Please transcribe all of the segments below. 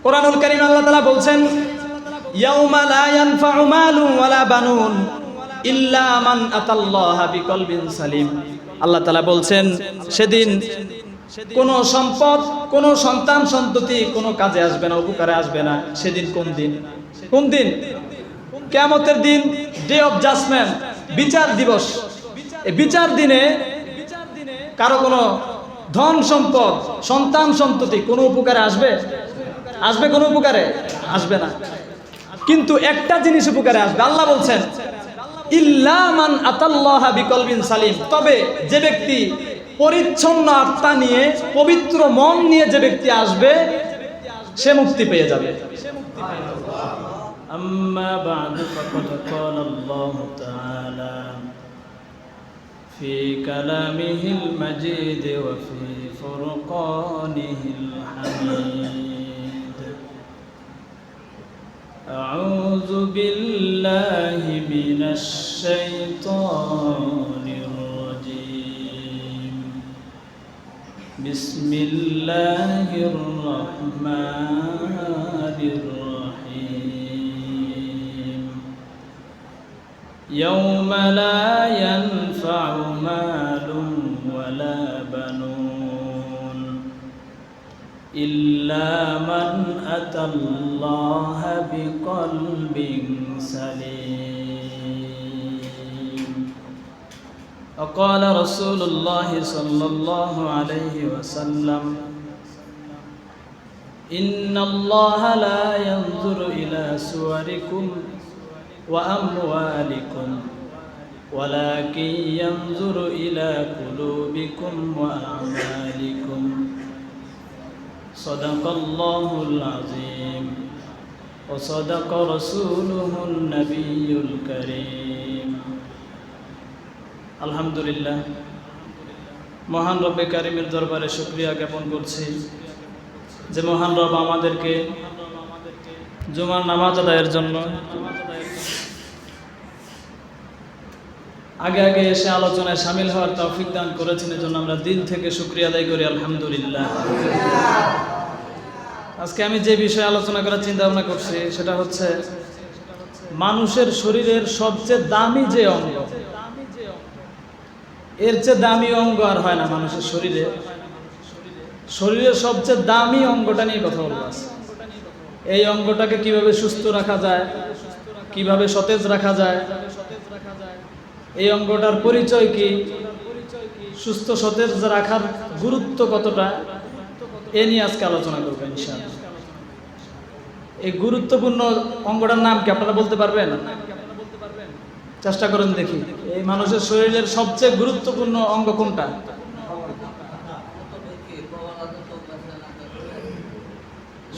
কোরআনুল কারীম আল্লাহ তাআলা বলছেন, ইয়াউমা লা ইয়ানফাউ মালুন ওয়ালা বানুন ইল্লা মান আতাল্লাহা বিকলবিন সালিম। আল্লাহ তাআলা বলছেন, সেদিন কোন সম্পদ, কোন সন্তান সন্ততি কোনো কাজে আসবে না, উপকারে আসবে না। সেদিন কোন দিন? কোন দিন? কিয়ামতের দিন, ডে অফ জাজমেন্ট, বিচার দিবস। এই বিচার দিনে কারো কোনো ধন সম্পদ, সন্তান সন্ততি কোনো উপকারে আসবে? আসবে কোনো উপকারে? আসবে না। কিন্তু একটা জিনিস উপকারে আসবে। আল্লাহ বলছেন, ইল্লা মান আতাল্লাহা বিকলবিন সালিম। তবে যে ব্যক্তি পরিচ্ছন্ন আত্মা নিয়ে, পবিত্র মন নিয়ে যে ব্যক্তি আসবে, সে মুক্তি পেয়ে যাবে। আম্মা বা'দু ফাকাদ ক্বালা আল্লাহু তাআলা ফি কালামিহিল মাজিদ ওয়া ফি ফুরকানিহিল হামিদ। আউযু বিল্লাহি মিনাশ শাইতানির রাজীম। বিসমিল্লাহির রহমানির রহিম। ইয়াউমা লা ইয়ানফাউ মালুন ওয়ালা বানুন ইল্লা মান আতাল্লাহা বিকলবিন সালিম। وقال رسول الله صلى الله عليه وسلم إن الله لا ينظر إلى صوركم وأموالكم ولكن ينظر إلى قلوبكم وأعمالكم صدق الله العظيم وصدق رسوله النبي الكريم। আলহামদুলিল্লাহ, মহান রব্বে কারিমের দরবারে শুকরিয়া জ্ঞাপন করছি যে মহান রব আমাদেরকে জুমার নামাজ আদায়ের জন্য আগে আগে এসে আলোচনায় শামিল হওয়ার তৌফিক দান করেছেন। এজন্য আমরা দিল থেকে শুকরিয়া আদায় করি, আলহামদুলিল্লাহ। আজকে আমি যে বিষয়ে আলোচনা করার চিন্তা ভাবনা করছি সেটা হচ্ছে মানুষের শরীরের সবচেয়ে দামি যে অঙ্গ, এর চেয়ে দামি অঙ্গ আর হয় না মানুষের শরীরে। শরীরের সবচেয়ে দামি অঙ্গটা নিয়ে কথা বলবো। এই অঙ্গটাকে কিভাবে সুস্থ রাখা যায়, কিভাবে সতেজ রাখা যায়, এই অঙ্গটার পরিচয় কি, সুস্থ সতেজ রাখার গুরুত্ব কতটা, এ নিয়ে আজকে আলোচনা করবো ইনশাআল্লাহ। এই গুরুত্বপূর্ণ অঙ্গটার নাম কি আপনারা বলতে পারবেন? চেষ্টা করেন দেখি। এই মানুষের শরীরের সবচেয়ে গুরুত্বপূর্ণ অঙ্গ কোনটা?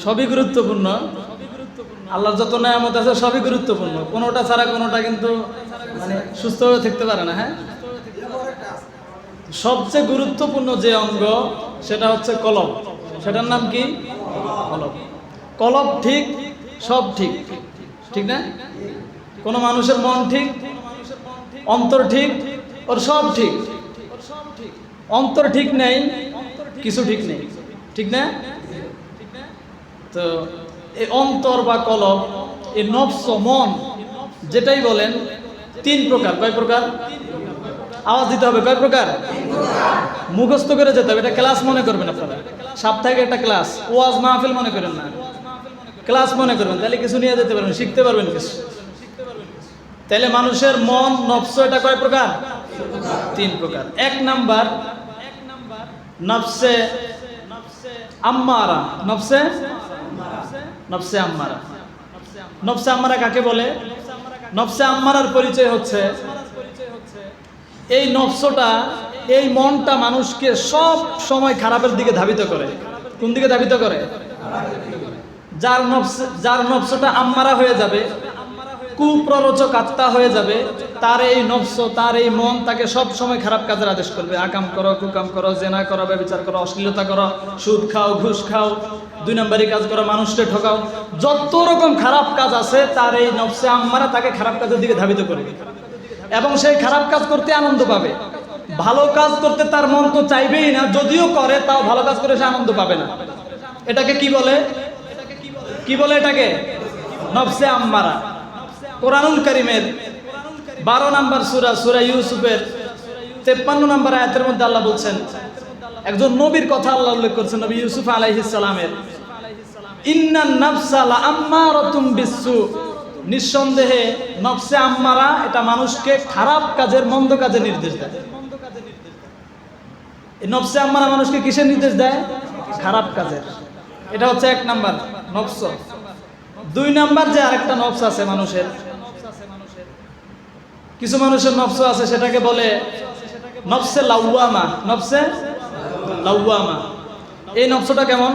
সবই গুরুত্বপূর্ণ। আল্লাহর যত নেয়ামত আছে সবই গুরুত্বপূর্ণ, কোনোটা ছাড়া কোনোটা কিন্তু মানে সুস্থভাবে থাকতে পারে না। হ্যাঁ, সবচেয়ে গুরুত্বপূর্ণ যে অঙ্গ সেটা হচ্ছে কলব। সেটার নাম কি? কলব। কলব ঠিক, সব ঠিক, ঠিক না? কোন মানুষের মন ঠিক, অন্তর ঠিক, ওর সব ঠিক। অন্তর ঠিক নেই, কিছু ঠিক নেই, ঠিক না? তো এই অন্তর বা কলব, এই নফস, মন যেটাই বলেন, তিন প্রকার। কয় প্রকার? আওয়াজ দিতে হবে। কয় প্রকার? মুখস্থ করে যেতে হবে। এটা ক্লাস মনে করবেন আপনারা, সাপ্তাহিক একটা ক্লাস, ওয়াজ মাহফিল মনে করেন না, ক্লাস মনে করবেন। তাহলে কিছু নিয়ে যেতে পারবেন, শিখতে পারবেন কিছু। তাহলে মানুষের মন, নফস, এটা কয় প্রকার? তিন প্রকার। এক নাম্বার নফসে আম্মারা। নফসে আম্মারা। নফসে আম্মারা কাকে বলে? নফসে আম্মারার পরিচয় হচ্ছে এই নফসটা, এই মনটা মানুষকে সব সময় খারাপের দিকে ধাবিত করে। কোন দিকে ধাবিত করে? যার নফসটা আম্মারা হয়ে যাবে, কুপ্ররোচক আত্মা হয়ে যাবে, তার এই নফস, তার এই মন তাকে সব সময় খারাপ কাজের আদেশ করবে। আকাম করো, কুকাম করো, জেনা করো, ব্যভিচার করো, অশ্লীলতা করো, সুদ খাও, ঘুষ খাও, দুই নম্বরই কাজ করো, মানুষকে ঠকাও, যত রকম খারাপ কাজ আছে তার এই নফসে আম্মারা তাকে খারাপ কাজের দিকে ধাবিত করবে। এবং সেই খারাপ কাজ করতে আনন্দ পাবে। ভালো কাজ করতে তার মন তো চাইবেই না, যদিও করে তাও ভালো কাজ করে সে আনন্দ পাবে না। এটাকে কি বলে? কি বলে এটাকে? নফসে আম্মারা। কোরআনুল কারীমের 12 নম্বর সূরা, সূরা ইউসুফের 53 নম্বর আয়াতের মধ্যে আল্লাহ বলছেন, একজন নবীর কথা আল্লাহ উল্লেখ করছেন, নবী ইউসুফ আলাইহিস সালামের, ইন্নান নাফসা লাআম্মারাতুম বিসসু, নিঃসন্দেহে নফসে আম্মারা এটা মানুষকে খারাপ কাজের, মন্দ কাজের নির্দেশ দেয়। এই নফসে আম্মারা মানুষকে কিসের নির্দেশ দেয়? খারাপ কাজের। এটা হচ্ছে 1 নাম্বার নফস। 2 নাম্বার যে আরেকটা নফস আছে মানুষের, কিছু মানুষের নফস আছে, সেটাকে বলে নফসে লাওয়ামা। নফসে লাওয়ামা, এই নফসটা কেমন?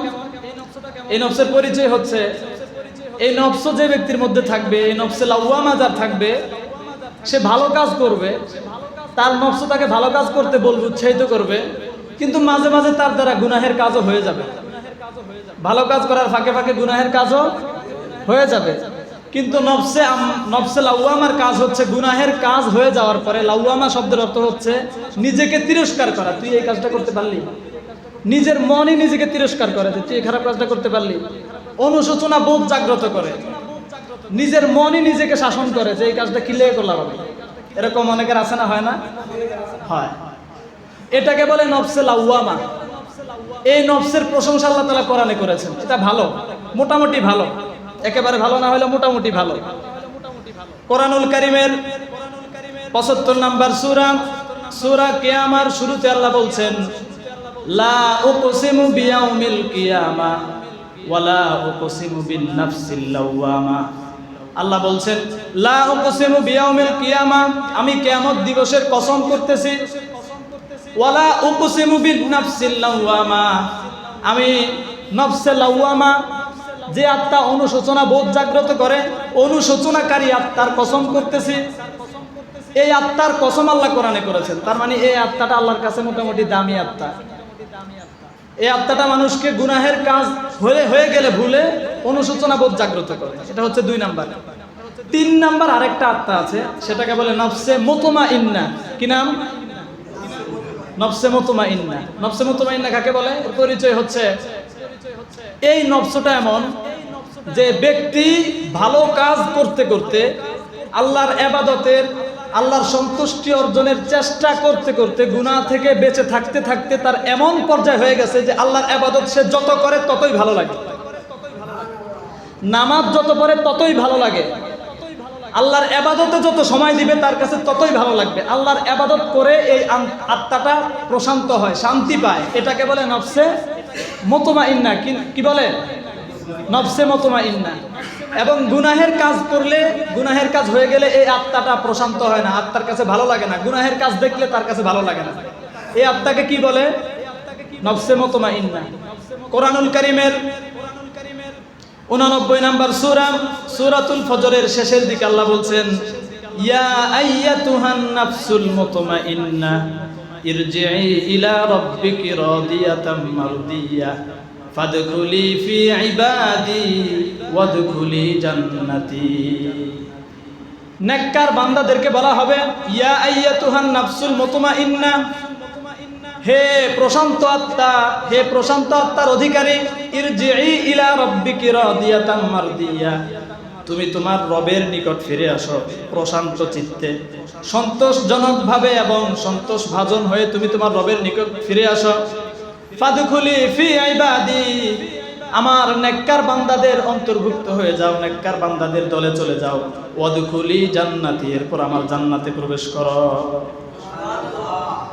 এই নফসের পরিচয় হচ্ছে, এই নফস যে ব্যক্তির মধ্যে থাকবে, এই নফসে লাওয়ামা যার থাকবে, সে ভালো কাজ করবে, তার নফস তাকে ভালো কাজ করতে বলবে, উৎসাহিত করবে, কিন্তু মাঝে মাঝে তার দ্বারা গুনাহের কাজও হয়ে যাবে। ভালো কাজ করার ফাঁকে ফাঁকে গুনাহের কাজও হয়ে যাবে। কিন্তু নফসে লাওয়ামার কাজ হচ্ছে গুনাহের কাজ হয়ে যাওয়ার পরে, লাওয়ামা শব্দের অর্থ হচ্ছে নিজেকে তিরস্কার করা। তুই এই কাজটা করতে পারলি, নিজের মনই নিজেকে তিরস্কার করে যে তুই এই খারাপ কাজটা করতে পারলি, অনুশোচনা বোধ জাগ্রত করে, নিজের মনই নিজেকে শাসন করে যে এই কাজটা কি লেগে করলাম আমি। এরকম অনেকের আছে না, হয় না? হয়। এটাকে বলে নফসে লাওয়ামা। এই নফসের প্রশংসা আল্লাহ তাআলা কোরআনে করেছেন। এটা ভালো, মোটামুটি ভালো, একেবারে ভালো না হলে মোটামুটি ভালো। কোরআনুল কারীমের 75 নম্বর সূরা, সূরা কিয়ামার শুরুতে আল্লাহ বলছেন, লা উকসিমু বিয়াউমিল কিয়ামা ওয়ালা উকসিমু বিন নাফসিল লাওয়ামা। আল্লাহ বলছেন, লা উকসিমু বিয়াউমিল কিয়ামা, আমি কিয়ামত দিবসের কসম করতেছি, ওয়ালা উকসিমু বিন নাফসিল লাওয়ামা, আমি নফসে লাওয়ামা যে আত্মা অনুশোচনা বোধ জাগ্রত করে, অনুশোচনাকারী আত্মার কসম করতেছি। এই আত্মার কসম আল্লাহ কোরআনে করেছেন। তার মানে এই আত্মাটা আল্লাহর কাছে মোটামুটি দামি আত্মা। এই আত্মাটা মানুষকে গুনাহের কাজ হয়ে গেলে ভুলে অনুশোচনা বোধ জাগ্রত করে। এটা হচ্ছে 2 নাম্বার। 3 নাম্বার আরেকটা আত্মা আছে, সেটাকে বলে নফসে মুতমাইন্না। কি নাম? নফসে মুতমাইন্না। নফসে মুতমাইন্না কাকে বলে? পরিচয় হচ্ছে, এই নফসটা এমন যে ব্যক্তি ভালো কাজ করতে করতে, আল্লাহর ইবাদতের, আল্লাহর সন্তুষ্টি অর্জনের চেষ্টা করতে করতে, গুনাহ থেকে বেঁচে থাকতে থাকতে তার এমন পর্যায়ে হয়ে গেছে যে আল্লাহর ইবাদত সে যত করে ততই ভালো লাগে, নামাজ যত পড়ে ততই ভালো লাগে, আল্লাহর ইবাদতে যত সময় দিবে তার কাছে ততই ভালো লাগবে। আল্লাহর ইবাদত করে এই আত্মাটা প্রশান্ত হয়, শান্তি পায়। এটাকে বলে নফসে মুতমাইন্না। কি বলে? নফসে মুতমাইন্না। এবং গুনাহের কাজ করলে, গুনাহের কাজ হয়ে গেলে এই আত্মাটা প্রশান্ত হয় না, আত্মার কাছে ভালো লাগে না, গুনাহের কাজ দেখলে তার কাছে ভালো লাগে না। এই আত্মাকে কি বলে? নফসে মুতমাইন্না। কোরআনুল কারীমের 89 নম্বর সূরা, সূরাতুল ফজরের শেষের দিকে আল্লাহ বলছেন, ইয়া আইয়াতুহান নাফসুল মুতমাইন্না ইরজিই ইলা রাব্বিকি রাদিয়াতাম মারদিয়া ফাদখুলি ফি ইবাদি ওয়াদখুলি জান্নাতি। নেককার বান্দাদেরকে বলা হবে, ইয়া আইয়াতুহান নাফসুল মুতমাইন্না, হে প্রশান্ত আত্মা, হে প্রশান্ত আত্মার অধিকারী, ইরজিই ইলা রাব্বিকি রাদিয়াতাম মারদিয়া, তুমি তোমার রবের নিকট ফিরে আসো প্রশান্ত চিত্তে, সন্তোষজনকভাবে এবং সন্তোষভাজন হয়ে তুমি তোমার রবের নিকট ফিরে আসো। ফাদখুলি ফি ইবাদি, আমার নেককার বান্দাদের অন্তর্ভুক্ত হয়ে যাও, নেককার বান্দাদের দলে চলে যাও। ওয়াদখুলি জান্নাতি, এরপর আমার জান্নাতে প্রবেশ করো।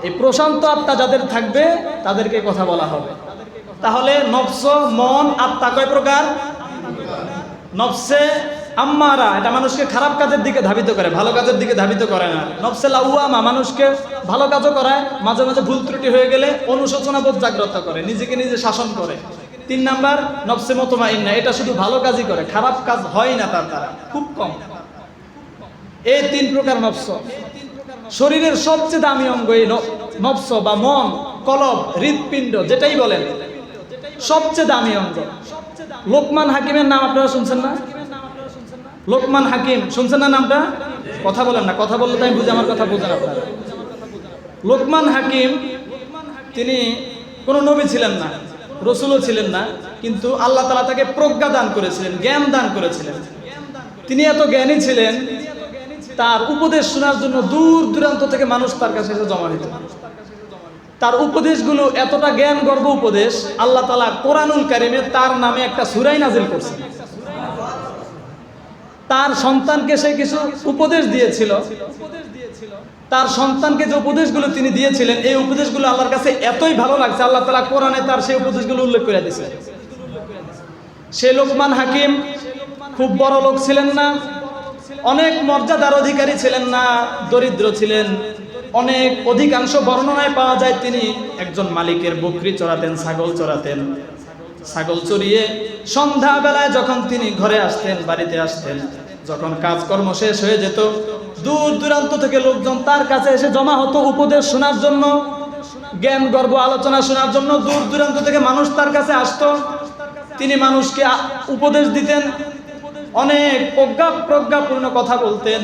এই প্রশান্ত আত্মা যাদের থাকবে তাদেরকে কথা বলা হবে। তাহলে নফস, মন, আত্মা কয় প্রকার? নফসে আম্মারা, এটা মানুষকে খারাপ কাজের দিকে ধাবিত করে, ভালো কাজের দিকে ধাবিত করে না। নফসে লাওয়ামা, মানুষকে ভালো কাজও করায়, মাঝে মাঝে ভুল ত্রুটি হয়ে গেলে অনুশোচনা বোধ জাগ্রত করে, নিজেকে নিজে শাসন করে। 3 নাম্বার নফসে মুতমাইন্না, এটা শুধু ভালো কাজই করে, খারাপ কাজ হয় না তার দ্বারা, খুব কম। এই 3 প্রকার নফস। শরীরের সবচেয়ে দামি অঙ্গ এই নফস বা মন, কলব, হৃৎপিণ্ড, যেটাই বলেন, সবচেয়ে দামি অঙ্গ। লোকমান হাকিমের নাম আপনারা শুনছেন না? লোকমান হাকিম শুনছেন না নামটা? কথা বলেন না, কথা বললে তো আমি বুঝি আমার কথা বোঝেন আপনারা। লোকমান হাকিম, তিনি কোনো নবী ছিলেন না, রসুলও ছিলেন না, কিন্তু আল্লাহ তাআলা তাকে প্রজ্ঞা দান করেছিলেন, জ্ঞান দান করেছিলেন। তিনি এত জ্ঞানী ছিলেন, তার উপদেশ শোনার জন্য দূর দূরান্ত থেকে মানুষ তার কাছে এসে জমা হতো। তার উপদেশগুলো এতটা জ্ঞান গর্ভ উপদেশ, আল্লাহ তাআলা কোরআনুল কারীমে তার নামে একটা সূরা নাযিল করেছেন। তার সন্তানকে সে কিছু উপদেশ দিয়েছিল, তার সন্তানকে যে উপদেশগুলো তিনি দিয়েছিলেন, এই উপদেশগুলো আল্লাহর কাছে এতই ভালো লাগছে, আল্লাহ তাআলা কোরআনে তার সেই উপদেশগুলো উল্লেখ করে দিয়েছেন। সে লোকমান হাকিম খুব বড় লোক ছিলেন না, অনেক মর্যাদার অধিকারী ছিলেন না, দরিদ্র ছিলেন। অনেক অধিকাংশ বর্ণনায় পাওয়া যায় তিনি একজন মালিকের বকরি চড়াতেন, ছাগল চড়াতেন। ছাগল চড়িয়ে সন্ধ্যাবেলায় যখন তিনি ঘরে আসতেন, বাড়িতে আসতেন, যখন কাজকর্ম শেষ হয়ে যেত, দূর দূরান্ত থেকে লোকজন তার কাছে এসে জমা হতো উপদেশ শোনার জন্য, জ্ঞান গর্ভ আলোচনা শোনার জন্য। দূর দূরান্ত থেকে মানুষ তার কাছে আসতো, তিনি মানুষকে উপদেশ দিতেন, অনেক প্রজ্ঞাপূর্ণ কথা বলতেন।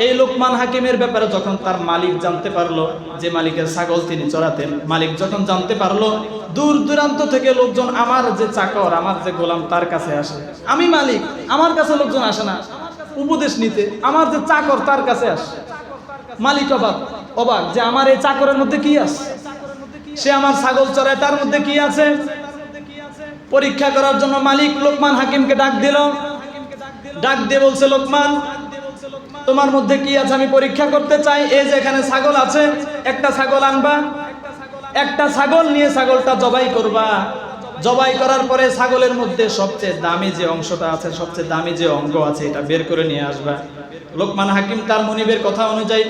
এই লোকমান হাকিমের ব্যাপারে যখন তার মালিক জানতে পারলো, যে মালিকের ছাগল তিনি চড়াতেন, মালিক যখন জানতে পারলো, দূর দূরান্ত থেকে লোকজন, আমার যে চাকর, আমার যে গোলাম, তার কাছে আসে। আমি মালিক, আমার কাছে লোকজন আসে না উপদেশ নিতে, আমার যে চাকর তার কাছে আসে। মালিক অবাক যে আমার এই চাকরের মধ্যে কি আছে, সে আমার ছাগল চড়ায়, তার মধ্যে কি আছে। পরীক্ষা করার জন্য মালিক লোকমান হাকিমকে ডাক দিল, ডাক দিয়ে বলছে, লোকমান, তোমার মধ্যে কি আছে আমি পরীক্ষা করতে চাই। এই যে এখানে ছাগল আছে, একটা ছাগল আনবা, একটা ছাগল নিয়ে ছাগলটা জবাই করবা। জবাই করার পরে ছাগলের মধ্যে সবচেয়ে দামি যে অংশটা আছে, সবচেয়ে দামি যে অঙ্গ আছে, এটা বের করে নিয়ে আসবা। লোকমান হাকিম তার মনিবের কথা অনুযায়ী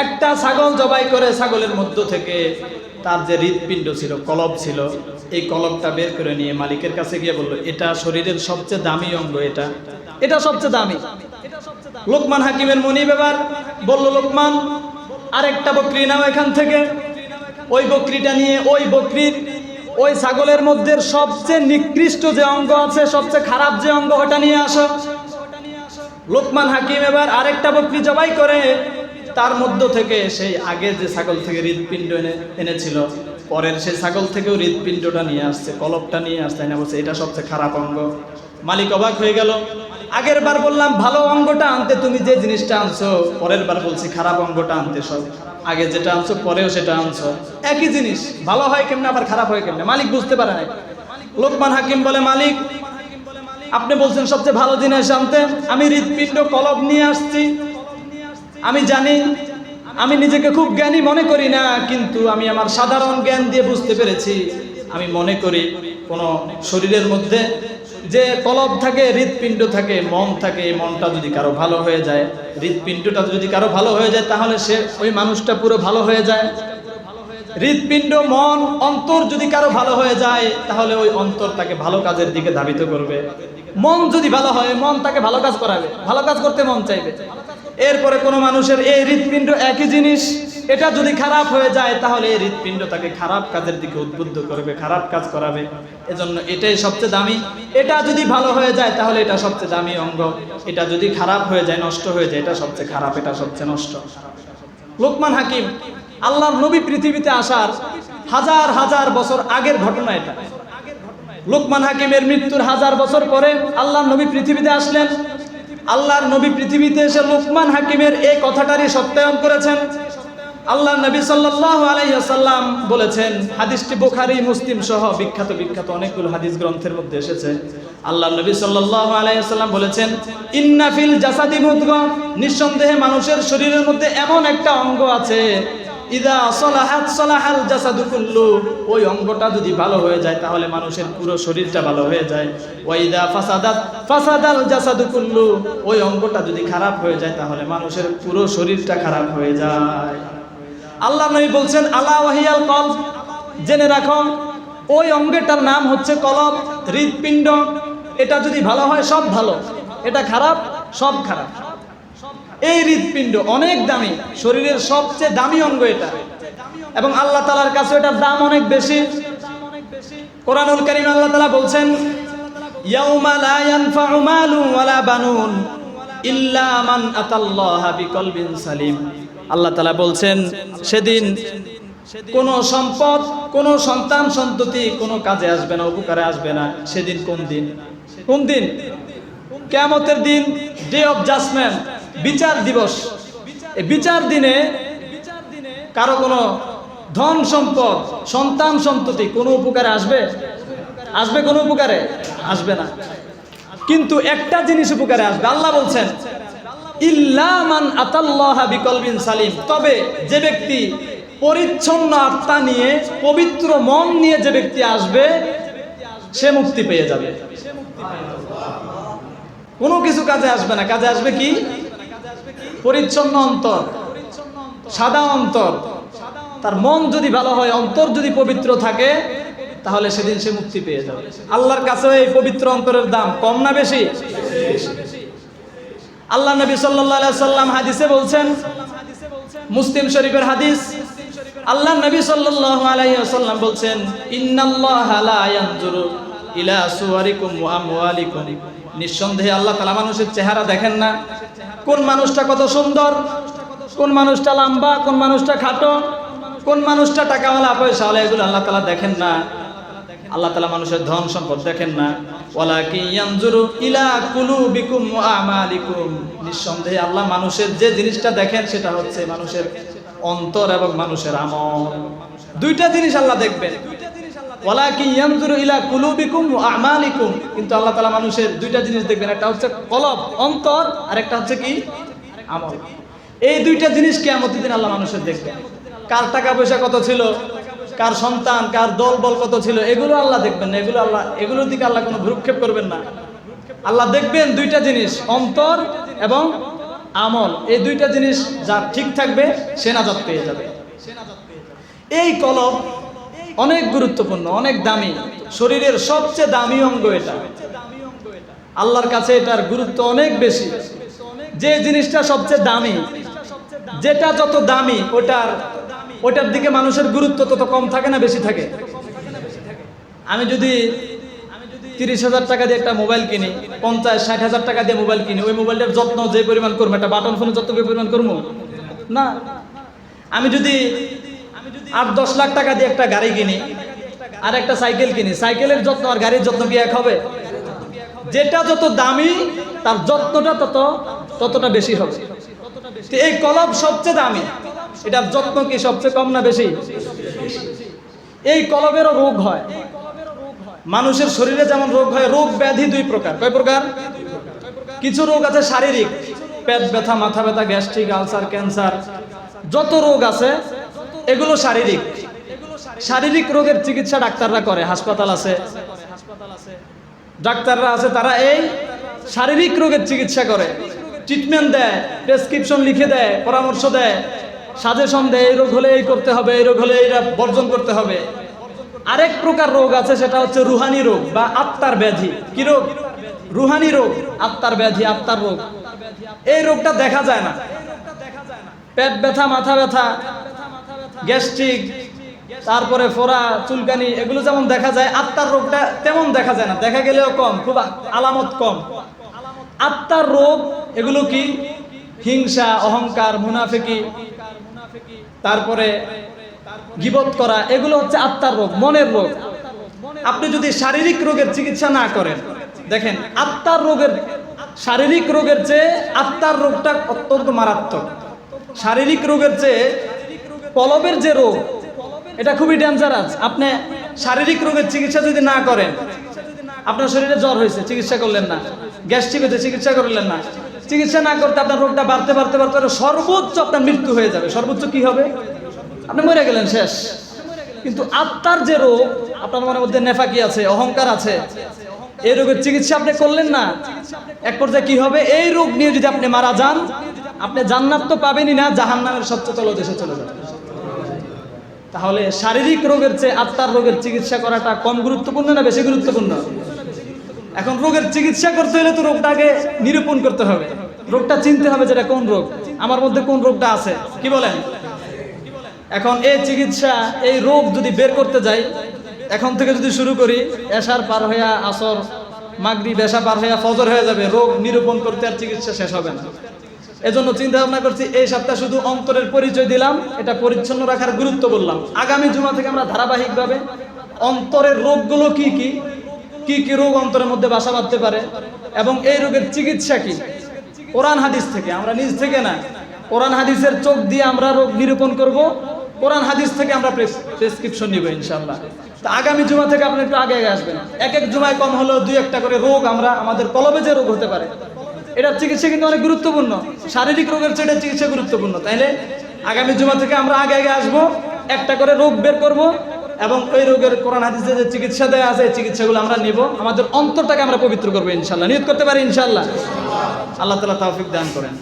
একটা ছাগল জবাই করে ছাগলের মধ্য থেকে তার যে হৃৎপিণ্ড ছিল, কলব ছিল, এই কলবটা বের করে নিয়ে মালিকের কাছে গিয়ে বলল, এটা শরীরের সবচেয়ে দামি অঙ্গ, এটা সবচেয়ে দামি। লোকমান হাকিমের মনিব এবার বলল, লোকমান, আরেকটা বকরি নাও এখান থেকে। ওই বকরিটা নিয়ে ওই ছাগলের মধ্যে সবচেয়ে নিকৃষ্ট যে অঙ্গ আছে, সবচেয়ে খারাপ যে অঙ্গ, ওটা নিয়ে আসো। লোকমান হাকিম এবার আরেকটা বকরি জবাই করে তার মধ্য থেকে সেই আগে যে ছাগল থেকে হৃৎপিণ্ড এনেছিল, পরের সেই ছাগল থেকেও হৃৎপিণ্ডটা নিয়ে আসছে, কলবটা নিয়ে আসছে, না বলছে এটা সবচেয়ে খারাপ অঙ্গ। মালিক অবাক হয়ে গেল। আগের বার বললাম ভালো অঙ্গটা আনতে, তুমি যে জিনিসটা আনছো, পরের বার বলছি খারাপ অঙ্গটা আনতে। সব আগে যেটা আনছো পরেও সেটা আনছো, একই জিনিস, ভালো হয় কেমনে আবার খারাপ হয় কেমনে? মালিক বুঝতে পারে না। লোকমান হাকিম বলে, মালিক, আপনি বলছেন সবচেয়ে ভালো জিনিস আনতে, আমি হৃৎপিণ্ড কলব নিয়ে আসছি। আমি জানি, আমি নিজেকে খুব জ্ঞানী মনে করি না, কিন্তু আমি আমার সাধারণ জ্ঞান দিয়ে বুঝতে পেরেছি। আমি মনে করি কোন শরীরের মধ্যে যে কলব থাকে, হৃৎপিণ্ড থাকে, মন থাকে, এই মনটা যদি কারো ভালো হয়ে যায়, হৃৎপিণ্ডটা যদি কারো ভালো হয়ে যায়, তাহলে সে ওই মানুষটা পুরো ভালো হয়ে যায়। হৃৎপিণ্ড, মন, অন্তর যদি কারো ভালো হয়ে যায়, তাহলে ওই অন্তর তাকে ভালো কাজের দিকে ধাবিত করবে। মন যদি ভালো হয়, মন তাকে ভালো কাজ করাবে, ভালো কাজ করতে মন চাইবে। এরপরে কোনো মানুষের এই হৃৎপিণ্ড একই জিনিস, এটা যদি খারাপ হয়ে যায়, তাহলে এই হৃৎপিণ্ড তাকে খারাপ কাজের দিকে উদ্বুদ্ধ করবে, খারাপ কাজ করাবে। এজন্য এটাই সবচেয়ে দামি। এটা যদি ভালো হয়ে যায়, তাহলে এটা সবচেয়ে দামি অঙ্গ। এটা যদি খারাপ হয়ে যায়, নষ্ট হয়ে যায়, এটা সবচেয়ে খারাপ, এটা সবচেয়ে নষ্ট। লোকমান হাকিম, আল্লাহর নবী পৃথিবীতে আসার হাজার হাজার বছর আগের ঘটনা এটা। লোকমান হাকিমের মৃত্যুর 1000 বছর পরে আল্লাহর নবী পৃথিবীতে আসলেন। আল্লাহর নবী পৃথিবীতে এসে লোকমান হাকিমের এই কথাটারই সত্যায়ন করেছেন। আল্লাহর নবী সাল্লাল্লাহু আলাইহি ওয়াসাল্লাম বলেছেন, হাদিসটি বুখারী, মুসলিম সহ বিখ্যাত অনেকগুলো হাদিস গ্রন্থের মধ্যে এসেছে। আল্লাহর নবী সাল্লাল্লাহু আলাইহি ওয়াসাল্লাম বলেছেন, ইন্না ফিল জাসাদি মুদগা, নিঃসন্দেহে মানুষের শরীরের মধ্যে এমন একটা অঙ্গ আছে, ইদা সলাহাত সলাহাল জাসাদু কুল্লু, ওই অঙ্গটা যদি ভালো হয়ে যায়, তাহলে মানুষের পুরো শরীরটা ভালো হয়ে যায়। ওয়া ইদা ফাসাদাত ফাসাদাল জাসাদু কুল্লু, ওই অঙ্গটা যদি খারাপ হয়ে যায়, তাহলে মানুষের পুরো শরীরটা খারাপ হয়ে যায়। আল্লাহ নবী বলছেন, আলা ওয়াহিয়াল কলব, জেনে রাখো ওই অঙ্গটার নাম হচ্ছে কলব, হৃৎপিণ্ড। এটা যদি ভালো হয় সব ভালো, এটা খারাপ সব খারাপ। এই হৃৎপিণ্ড অনেক দামি, শরীরের সবচেয়ে দামি অঙ্গ এটা, এবং আল্লাহ তাআলার কাছে এটার দাম অনেক বেশি। কোরআনুল কারীমে আল্লাহ তাআলা বলছেন, ইয়াউমা লা ইয়ানফাউ মালু ওয়ালা বানুন ইল্লা মান আতাল্লাহা বিকলবিন সালিম। আল্লাহ তাআলা বলছেন, সেদিন কোন সম্পদ, কোন সন্তান সন্ততি কোনো কাজে আসবে না, উপকারে আসবে না। সেদিন কোন দিন? কোন দিন? কিয়ামতের দিন, ডে অফ জাজমেন্ট, বিচার দিবস। এই বিচার দিনে কারো কোনো ধন সম্পদ, সন্তান সন্ততি কোনো উপকারে আসবে? আসবে কোনো উপকারে? আসবে না। কিন্তু একটা জিনিস উপকারে আসবে। আল্লাহ বলছেন ইল্লা মান আতাল্লাহা বিকলবিন সালিম, তবে যে ব্যক্তি পরিচ্ছন্ন আত্মা নিয়ে, পবিত্র মন নিয়ে যে ব্যক্তি আসবে, সে মুক্তি পেয়ে যাবে। কোনো কিছু কাজে আসবে না। কাজে আসবে কি? পরিচ্ছন্ন অন্তর, সাদা অন্তর। তার মন যদি ভালো হয়, অন্তর যদি পবিত্র থাকে, তাহলে সেদিন সে মুক্তি পেয়ে যাবে। আল্লাহর কাছে এই পবিত্র অন্তরের দাম কম না বেশি? আল্লাহ নবী সাল্লাল্লাহু আলাইহি সাল্লাম হাদিসে বলছেন, মুসলিম শরীফের হাদিস, আল্লাহ নবী সাল্লাল্লাহু আলাইহি ওয়াসাল্লাম বলছেন ইন্নাল্লাহা লা ইয়ানজুরু ইলা সুওয়ারিকুম ওয়া আমওয়ালিকুম, নিঃসন্দেহে আল্লাহ তাআলা মানুষের চেহারা দেখেন না। কোন মানুষটা কত সুন্দর, কোন মানুষটা লম্বা, কোন মানুষটা খাটো, কোন মানুষটা টাকাওয়ালা পয়সাওয়ালা, এগুলো আল্লাহ তাআলা দেখেন না। আল্লাহ তাআলা মানুষের ধন সম্পদ দেখেন না। ওয়ালাকিন ইয়ানজুরু ইলা কুলুবিকুম ওয়া আমালিকুম, নিঃসন্দেহে আল্লাহ মানুষের যে জিনিসটা দেখেন সেটা হচ্ছে মানুষের অন্তর এবং মানুষের আমল। দুইটা জিনিস আল্লাহ দেখবেন। ওয়ালাকিন ইয়ানজুরু ইলা কুলুবিকুম ওয়া আমালিকুম, কিন্তু আল্লাহ তাআলা মানুষের দুইটা জিনিস দেখবেন, একটা হচ্ছে কলব, অন্তর, আর একটা হচ্ছে কি? আমল। এই দুইটা জিনিস কিয়ামতের দিন আল্লাহ মানুষের দেখবেন। কার টাকা পয়সা কত ছিল, কার সন্তান, কার দল বল কত ছিল, এগুলো আল্লাহ দেখবেন না। এগুলোর দিকে আল্লাহ কোনো ভ্রুক্ষেপ করবেন না। আল্লাহ দেখবেন দুইটা জিনিস, অন্তর এবং আমল। এই দুইটা জিনিস যার ঠিক থাকবে সে নাজাত পেয়ে যাবে। এই কলব অনেক গুরুত্বপূর্ণ, অনেক দামি, শরীরের সবচেয়ে দামি অঙ্গ এটা। আল্লাহর কাছে এটার গুরুত্ব অনেক বেশি। যে জিনিসটা সবচেয়ে দামি, যেটা যত দামি, ওটার দিকে মানুষের গুরুত্ব তত কম থাকে না বেশি থাকে? আমি যদি 30,000 টাকা দিয়ে একটা মোবাইল কিনি, 50-60,000 টাকা দিয়ে মোবাইল কিনি, ওই মোবাইলটার যত্ন যে পরিমাণ করবো, একটা বাটন ফোনের যত্ন পরিমাণ করবো না। আমি যদি 8-10 লাখ টাকা দিয়ে একটা গাড়ি কিনি আর একটা সাইকেল কিনি, সাইকেলের যত্ন আর গাড়ির যত্ন কি এক হবে? যেটা যত দামি তার যত্নটা ততটা বেশি হবে। এই কলব সবচেয়ে দামি, এটার যত্ন কি সবচেয়ে কম না বেশি? এই কলবেরও রোগ হয়। মানুষের শরীরে যেমন রোগ হয়, রোগ ব্যাধি দুই প্রকার। কয় প্রকার? কিছু রোগ আছে শারীরিক, পেট ব্যথা, মাথা ব্যথা, গ্যাস্ট্রিক, আলসার, ক্যান্সার, যত রোগ আছে এগুলো শারীরিক। শারীরিক রোগের চিকিৎসা ডাক্তাররা করে, হাসপাতাল আছে, ডাক্তাররা আছে, তারা এই শারীরিক রোগের চিকিৎসা করে, ট্রিটমেন্ট দেয়, প্রেসক্রিপশন লিখে দেয়, পরামর্শ দেয়, সাজেশন দেয়, এই রোগ হলে এই করতে হবে, এই রোগ হলে এইটা বর্জন করতে হবে। আরেক প্রকার রোগ আছে, সেটা হচ্ছে রুহানি রোগ বা আত্মার ব্যাধি। কি রোগ? রুহানি রোগ, আত্মার ব্যাধি, আত্মার রোগ। এই রোগটা দেখা যায় না। পেট ব্যথা, মাথা ব্যথা, গ্যাস্ট্রিক, তারপরে ফোড়া, চুলকানি, এগুলো যেমন দেখা যায়, আত্মার রোগটা তেমন দেখা যায় না, দেখা গেলেও কম, খুব আলামত কম। আত্মার রোগ এগুলো কি? হিংসা, অহংকার, মুনাফিকি, তারপরে গীবত করা, এগুলো হচ্ছে আত্মার রোগ, মনের রোগ। আপনি যদি শারীরিক রোগের চিকিৎসা না করেন, দেখেন আত্মার রোগের, শারীরিক রোগের চেয়ে আত্মার রোগটা অত্যন্ত মারাত্মক। শারীরিক রোগের চেয়ে কলবের যে রোগ, এটা খুবই ডেঞ্জারাস। আপনি শারীরিক রোগের চিকিৎসা যদি না করেন, আপনার শরীরে জ্বর হয়েছে, চিকিৎসা করলেন না, গ্যাস্ট্রিক হয়েছে, চিকিৎসা করলেন না, চিকিৎসা না করতে আপনার রোগটা বাড়তে বাড়তে বাড়তে সর্বোচ্চ আপনার মৃত্যু হয়ে যাবে। সর্বোচ্চ কি হবে? আপনি মরে গেলেন, শেষ। কিন্তু আত্মার যে রোগ, আপনার মনের মধ্যে নেফাকি আছে, অহংকার আছে, এই রোগের চিকিৎসা আপনি করলেন না, এক পর্যায়ে কি হবে? এই রোগ নিয়ে যদি আপনি মারা যান, আপনি জান্নাত তো পাবেনই না, জাহান্নামের সবচেয়ে তলদেশে চলে যাবেন। তাহলে শারীরিক রোগের চেয়ে আত্মার রোগের চিকিৎসা করাটা কম গুরুত্বপূর্ণ না বেশি গুরুত্বপূর্ণ? এখন রোগের চিকিৎসা করতে হলে তো রোগটাকে নিরূপণ করতে হবে, রোগটা চিনতে হবে যেটা কোন রোগ, আমার মধ্যে কোন রোগটা আছে। কি বলেন? এখন এই চিকিৎসা, এই রোগ যদি বের করতে যাই, এখন থেকে যদি শুরু করি, এশার পার হইয়া আসর, মাগরিব, এশা পার হইয়া ফজর হয়ে যাবে, রোগ নিরূপণ করতে আর চিকিৎসা শেষ হবে না। এজন্য চিন্তা ভাবনা করছি এই সপ্তাহ শুধু অন্তরের পরিচয় দিলাম, এটা পরিচ্ছন্ন রাখার গুরুত্ব বললাম। আগামী জুমা থেকে আমরা ধারাবাহিকভাবে অন্তরের রোগগুলো কি কি রোগ অন্তরের মধ্যে বাসা বাঁধতে পারে এবং এই রোগের চিকিৎসা কি, কোরআন হাদিস থেকে, আমরা নিজ থেকে না, কোরআন হাদিসের চোখ দিয়ে আমরা রোগ নিরূপণ করব, কোরআন হাদিস থেকে আমরা প্রেসক্রিপশন নিব ইনশাআল্লাহ। তো আগামী জুমা থেকে আপনি একটু আগে আসবেন। এক এক জুমায় কম হলেও 2-1টা করে রোগ আমরা, আমাদের কলবে যে রোগ হতে পারে এটার চিকিৎসা কিন্তু অনেক গুরুত্বপূর্ণ, শারীরিক রোগের চেয়ে এটার চিকিৎসা গুরুত্বপূর্ণ। তাইলে আগামী জুমা থেকে আমরা আগে আসবো, একটা করে রোগ বের করব এবং ওই রোগের কোরআন হাদিসে যে চিকিৎসা দেওয়া আছে এই চিকিৎসাগুলো আমরা নিব, আমাদের অন্তরটাকে আমরা পবিত্র করবো ইনশাআল্লাহ। নিয়ত করতে পারি ইনশাআল্লাহ। আল্লাহ তাআলা তৌফিক দান করেন।